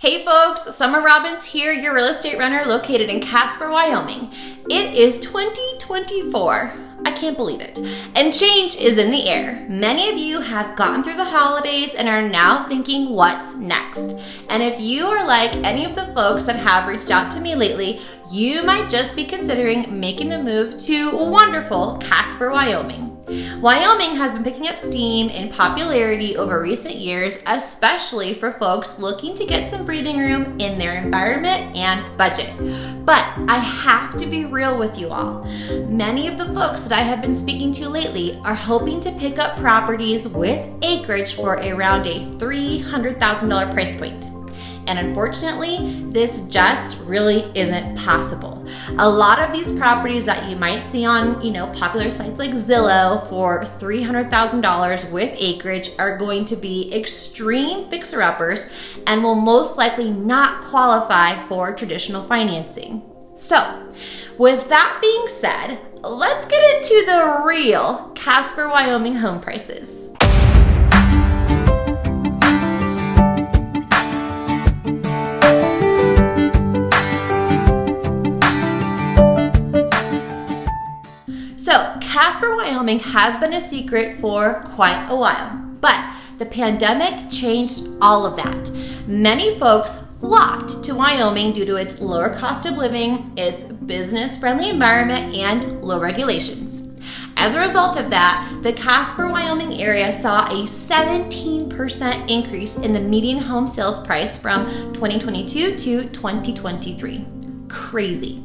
Hey folks, Summer Robbins here, your real estate renter located in Casper, Wyoming. It is 2024. I can't believe it. And change is in the air. Many of you have gotten through the holidays and are now thinking, what's next? And if you are like any of the folks that have reached out to me lately, you might just be considering making the move to wonderful Casper, Wyoming. Wyoming has been picking up steam in popularity over recent years, especially for folks looking to get some breathing room in their environment and budget. But I have to be real with you all. Many of the folks that I have been speaking to lately are hoping to pick up properties with acreage for around a $300,000 price point. And unfortunately, this just really isn't possible. A lot of these properties that you might see on, popular sites like Zillow for $300,000 with acreage are going to be extreme fixer-uppers and will most likely not qualify for traditional financing. So, with that being said, let's get into the real Casper, Wyoming home prices. So, Casper, Wyoming has been a secret for quite a while, but the pandemic changed all of that. Many folks flocked to Wyoming due to its lower cost of living, its business-friendly environment, and low regulations. As a result of that, the Casper, Wyoming area saw a 17% increase in the median home sales price from 2022 to 2023. Crazy.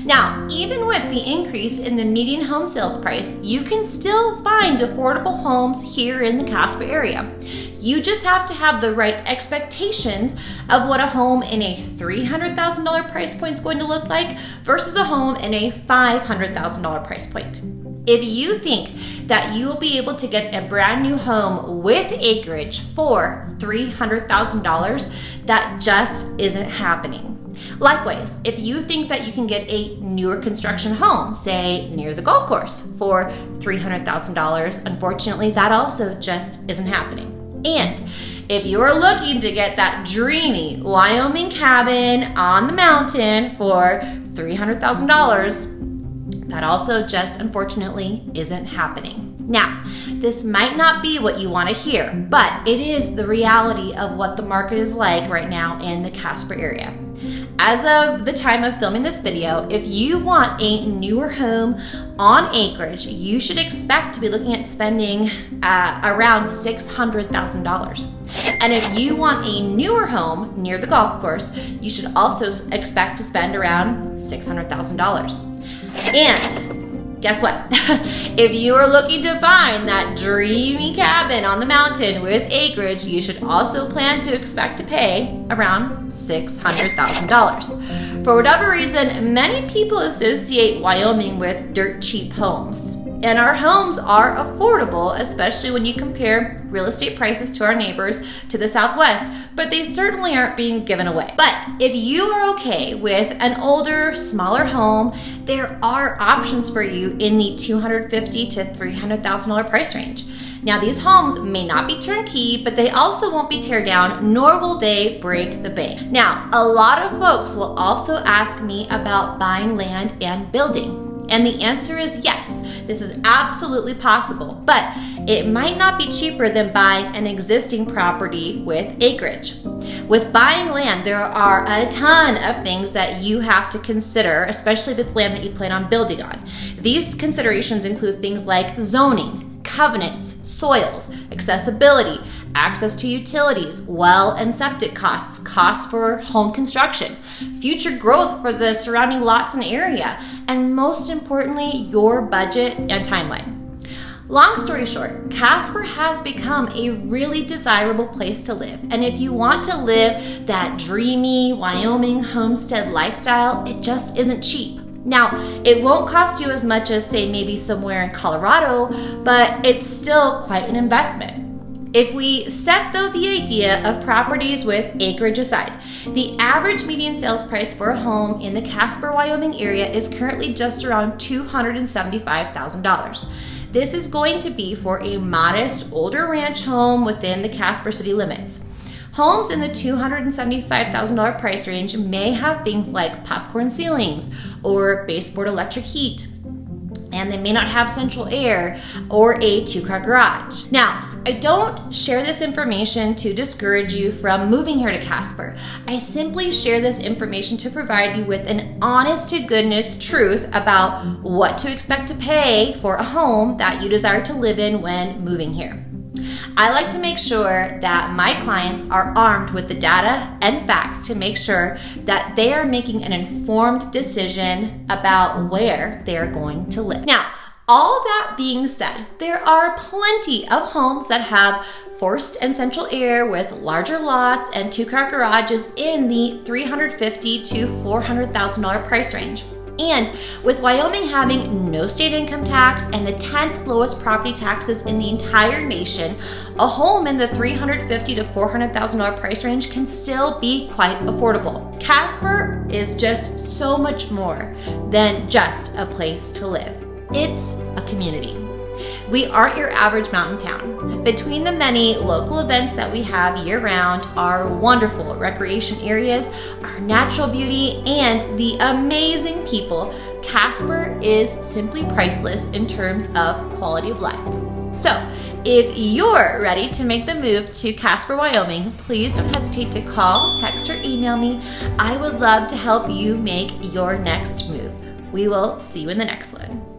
Now, even with the increase in the median home sales price, you can still find affordable homes here in the Casper area. You just have to have the right expectations of what a home in a $300,000 price point is going to look like versus a home in a $500,000 price point. If you think that you will be able to get a brand new home with acreage for $300,000, that just isn't happening. Likewise, if you think that you can get a newer construction home, say near the golf course, for $300,000, unfortunately, that also just isn't happening. And if you're looking to get that dreamy Wyoming cabin on the mountain for $300,000, that also just unfortunately isn't happening. Now, this might not be what you want to hear, but it is the reality of what the market is like right now in the Casper area. As of the time of filming this video, if you want a newer home on acreage, you should expect to be looking at spending around $600,000. And if you want a newer home near the golf course, you should also expect to spend around $600,000. And guess what? If you are looking to find that dreamy cabin on the mountain with acreage, you should also plan to expect to pay around $600,000. For whatever reason, many people associate Wyoming with dirt cheap homes. And our homes are affordable, especially when you compare real estate prices to our neighbors to the southwest, but they certainly aren't being given away. But if you are okay with an older, smaller home, there are options for you in the $250,000 to $300,000 price range. Now, these homes may not be turnkey, but they also won't be tear down, nor will they break the bank. Now, a lot of folks will also ask me about buying land and building. And the answer is yes, this is absolutely possible, but it might not be cheaper than buying an existing property with acreage. With buying land, there are a ton of things that you have to consider, especially if it's land that you plan on building on. These considerations include things like zoning, covenants, soils, accessibility, access to utilities, well and septic costs, costs for home construction, future growth for the surrounding lots and area, and most importantly, your budget and timeline. Long story short, Casper has become a really desirable place to live. And if you want to live that dreamy Wyoming homestead lifestyle, it just isn't cheap. Now, it won't cost you as much as, say, maybe somewhere in Colorado, but it's still quite an investment. If we set, though, the idea of properties with acreage aside, the average median sales price for a home in the Casper, Wyoming area is currently just around $275,000. This is going to be for a modest, older ranch home within the Casper city limits. Homes in the $275,000 price range may have things like popcorn ceilings or baseboard electric heat, and they may not have central air or a 2-car garage. Now, I don't share this information to discourage you from moving here to Casper. I simply share this information to provide you with an honest to goodness truth about what to expect to pay for a home that you desire to live in when moving here. I like to make sure that my clients are armed with the data and facts to make sure that they are making an informed decision about where they are going to live. Now, all that being said, there are plenty of homes that have forced and central air with larger lots and 2-car garages in the $350,000 to $400,000 price range. And with Wyoming having no state income tax and the 10th lowest property taxes in the entire nation, a home in the $350,000 to $400,000 price range can still be quite affordable. Casper is just so much more than just a place to live. It's a community. We aren't your average mountain town. Between the many local events that we have year-round, our wonderful recreation areas, our natural beauty, and the amazing people, Casper is simply priceless in terms of quality of life. So, if you're ready to make the move to Casper, Wyoming, please don't hesitate to call, text, or email me. I would love to help you make your next move. We will see you in the next one.